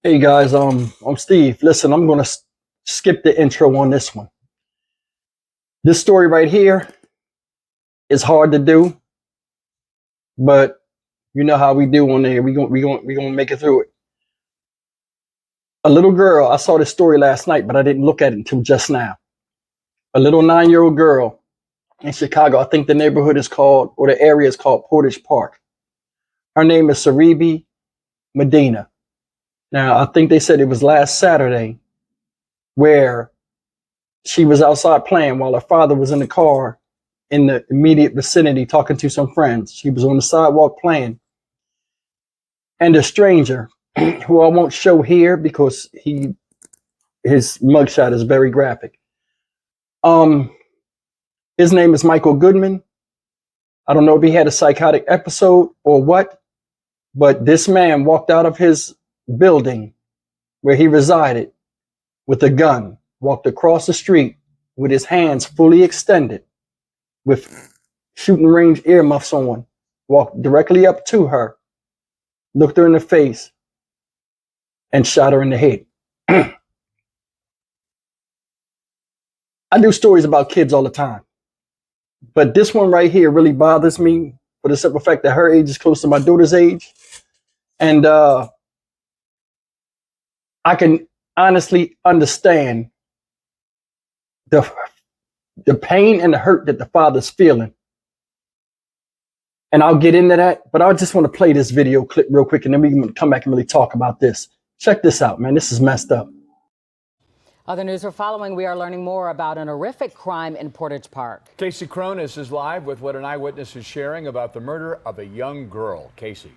Hey guys, I'm Steve. Listen, I'm gonna skip the intro on this one. This story right here is hard to do, but you know how we do on there. We gonna make it through it. A little girl. I saw this story last night, but I didn't look at it until just now. A little 9-year-old girl in Chicago. I think the neighborhood is called, or the area is called Portage Park. Her name is Saribi Medina. Now, I think they said it was last Saturday where she was outside playing while her father was in the car in the immediate vicinity talking to some friends. She was on the sidewalk playing. And a stranger, who I won't show here because his mugshot is very graphic. His name is Michael Goodman. I don't know if he had a psychotic episode or what, but this man walked out of his building where he resided with a gun, walked across the street with his hands fully extended with shooting range earmuffs on, walked directly up to her, looked her in the face, and shot her in the head. I do stories about kids all the time, but this one right here really bothers me for the simple fact that her age is close to my daughter's age. And I can honestly understand the pain and the hurt that the father's feeling. And I'll get into that, but I just want to play this video clip real quick, and then we can come back and really talk about this. Check this out, man. This is messed up. Other news are following. We are learning more about an horrific crime in Portage Park. Casey Cronus is live with what an eyewitness is sharing about the murder of a young girl. Casey.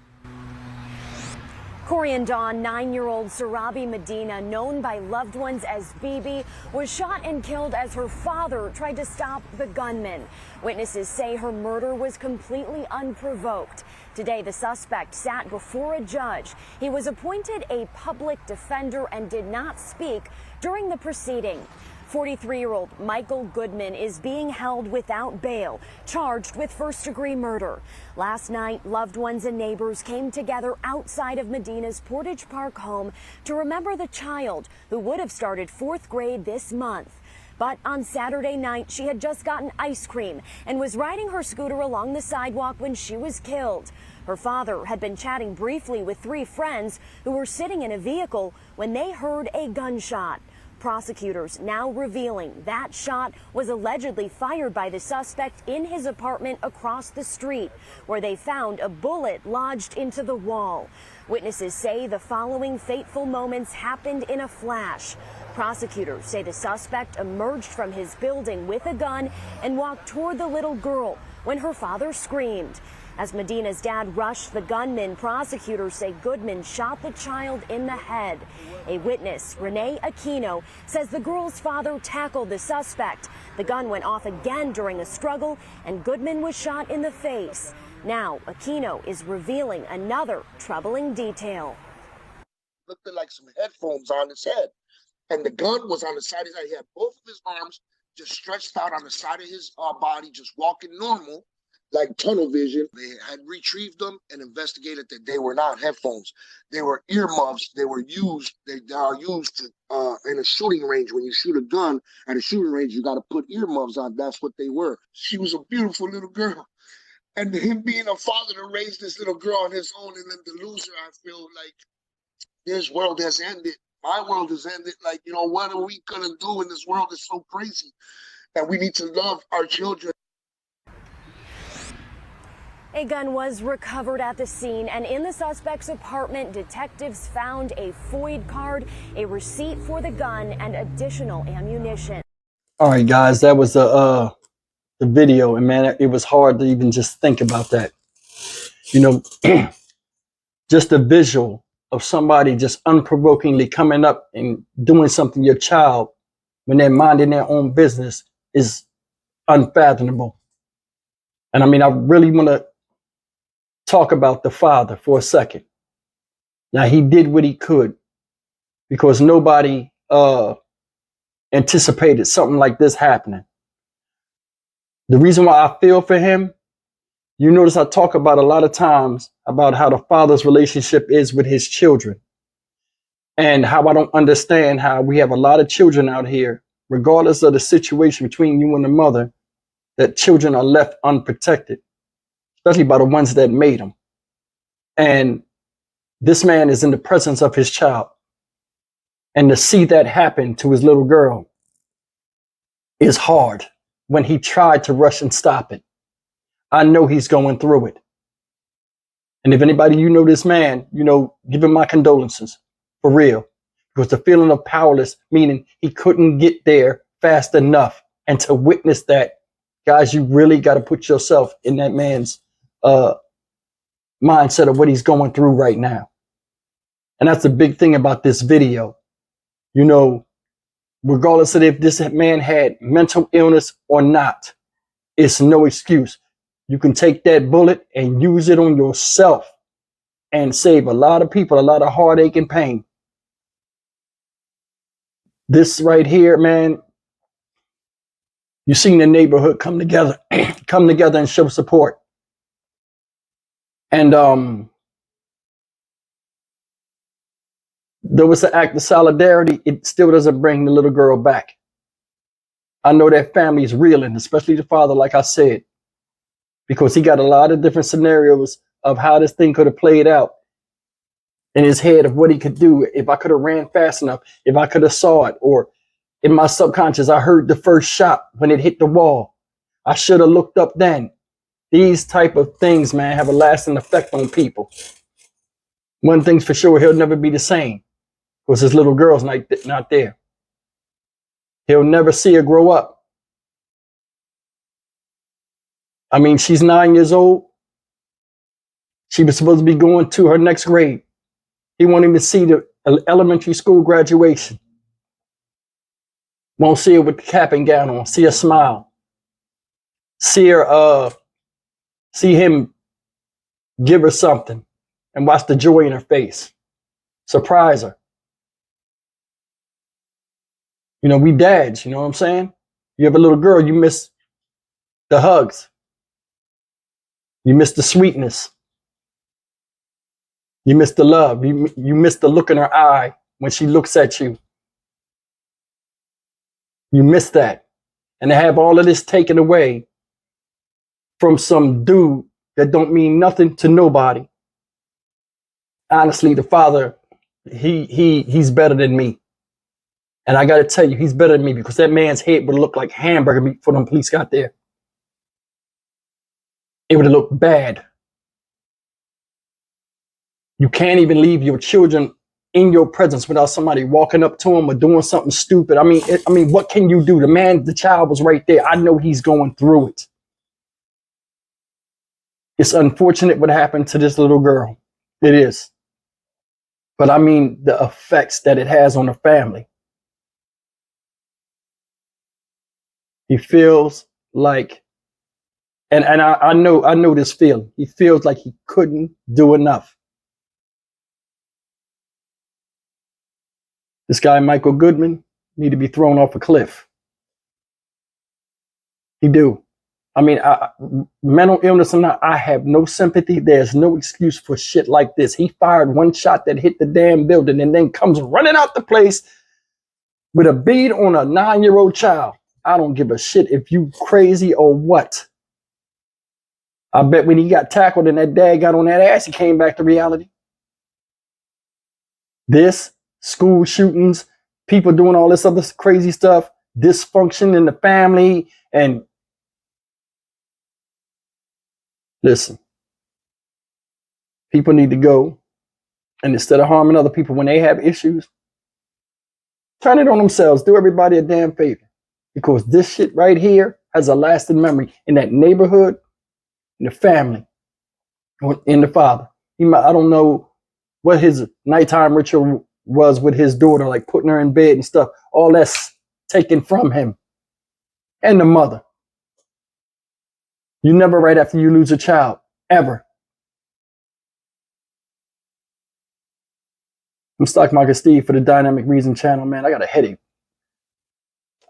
Corey and Dawn, 9-year-old Sarabi Medina, known by loved ones as BB, was shot and killed as her father tried to stop the gunman. Witnesses say her murder was completely unprovoked. Today, the suspect sat before a judge. He was appointed a public defender and did not speak during the proceeding. 43-year-old Michael Goodman is being held without bail, charged with first-degree murder. Last night, loved ones and neighbors came together outside of Medina's Portage Park home to remember the child who would have started 4th grade this month. But on Saturday night, she had just gotten ice cream and was riding her scooter along the sidewalk when she was killed. Her father had been chatting briefly with 3 friends who were sitting in a vehicle when they heard a gunshot. Prosecutors now revealing that shot was allegedly fired by the suspect in his apartment across the street, where they found a bullet lodged into the wall. Witnesses say the following fateful moments happened in a flash. Prosecutors say the suspect emerged from his building with a gun and walked toward the little girl when her father screamed. As Medina's dad rushed the gunman, prosecutors say Goodman shot the child in the head. A witness, Renee Aquino, says the girl's father tackled the suspect. The gun went off again during a struggle, and Goodman was shot in the face. Now, Aquino is revealing another troubling detail. Looked like some headphones on his head, and the gun was on the side of his head. He had both of his arms just stretched out on the side of his body, just walking normal, like tunnel vision. They had retrieved them and investigated that they were not headphones. They were earmuffs. They are used to, in a shooting range. When you shoot a gun at a shooting range, you got to put earmuffs on. That's what they were. She was a beautiful little girl. And him being a father to raise this little girl on his own and then to lose her, I feel like this world has ended. My world has ended. Like, what are we going to do when this world is so crazy? And we need to love our children. A gun was recovered at the scene, and in the suspect's apartment, detectives found a FOID card, a receipt for the gun, and additional ammunition. All right, guys, that was the video, and man, it was hard to even just think about that. Just a visual of somebody just unprovokingly coming up and doing something to your child when they're minding their own business is unfathomable. And I mean, I really want to talk about the father for a second. Now, he did what he could because nobody anticipated something like this happening. The reason why I feel for him, you notice I talk about a lot of times about how the father's relationship is with his children. And how I don't understand how we have a lot of children out here, regardless of the situation between you and the mother, that children are left unprotected, especially by the ones that made them. And this man is in the presence of his child. And to see that happen to his little girl is hard when he tried to rush and stop it. I know he's going through it. And if anybody, you know this man, you know, give him my condolences, for real. Because the feeling of powerless, meaning he couldn't get there fast enough. And to witness that, guys, you really got to put yourself in that man's mindset of what he's going through right now. And that's the big thing about this video. You know, regardless of if this man had mental illness or not, it's no excuse. You can take that bullet and use it on yourself and save a lot of people, a lot of heartache and pain. This right here, man, you've seen the neighborhood come together, and show support. And though it's an act of solidarity, it still doesn't bring the little girl back. I know that family is reeling, especially the father, like I said, because he got a lot of different scenarios of how this thing could have played out in his head of what he could do. If I could have ran fast enough, if I could have saw it, or in my subconscious, I heard the first shot when it hit the wall. I should have looked up then. These type of things, man, have a lasting effect on people. One thing's for sure, he'll never be the same because his little girl's not there. He'll never see her grow up. I mean, she's 9 years old. She was supposed to be going to her next grade. He won't even see the elementary school graduation. Won't see her with the cap and gown on. See her smile. See her, see him give her something and watch the joy in her face. Surprise her. You know, we dads, you know what I'm saying? You have a little girl, you miss the hugs. You miss the sweetness. You miss the love. You miss the look in her eye when she looks at you. You miss that. And to have all of this taken away from some dude that don't mean nothing to nobody. Honestly, the father, he's better than me. And I got to tell you, he's better than me because that man's head would look like hamburger meat before them police got there. It would have looked bad. You can't even leave your children in your presence without somebody walking up to them or doing something stupid. I mean, what can you do? The child was right there. I know he's going through it. It's unfortunate what happened to this little girl. It is. But I mean, the effects that it has on the family. He feels like, and I know this feeling. He feels like he couldn't do enough. This guy, Michael Goodman, need to be thrown off a cliff. He do. I mean, mental illness or not, I have no sympathy. There's no excuse for shit like this. He fired one shot that hit the damn building and then comes running out the place with a bead on a 9-year-old child. I don't give a shit if you crazy or what. I bet when he got tackled and that dad got on that ass, he came back to reality. This, school shootings, people doing all this other crazy stuff, dysfunction in the family, and listen, people need to go, and instead of harming other people when they have issues, turn it on themselves. Do everybody a damn favor. Because this shit right here has a lasting memory in that neighborhood, in the family, in the father. I don't know what his nighttime ritual was with his daughter, like putting her in bed and stuff. All that's taken from him. And the mother. You never right after you lose a child, ever. I'm Stock Market Steve for the Dynamic Reason channel, man. I got a headache.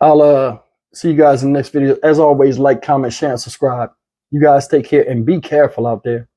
I'll see you guys in the next video. As always, like, comment, share, and subscribe. You guys take care and be careful out there.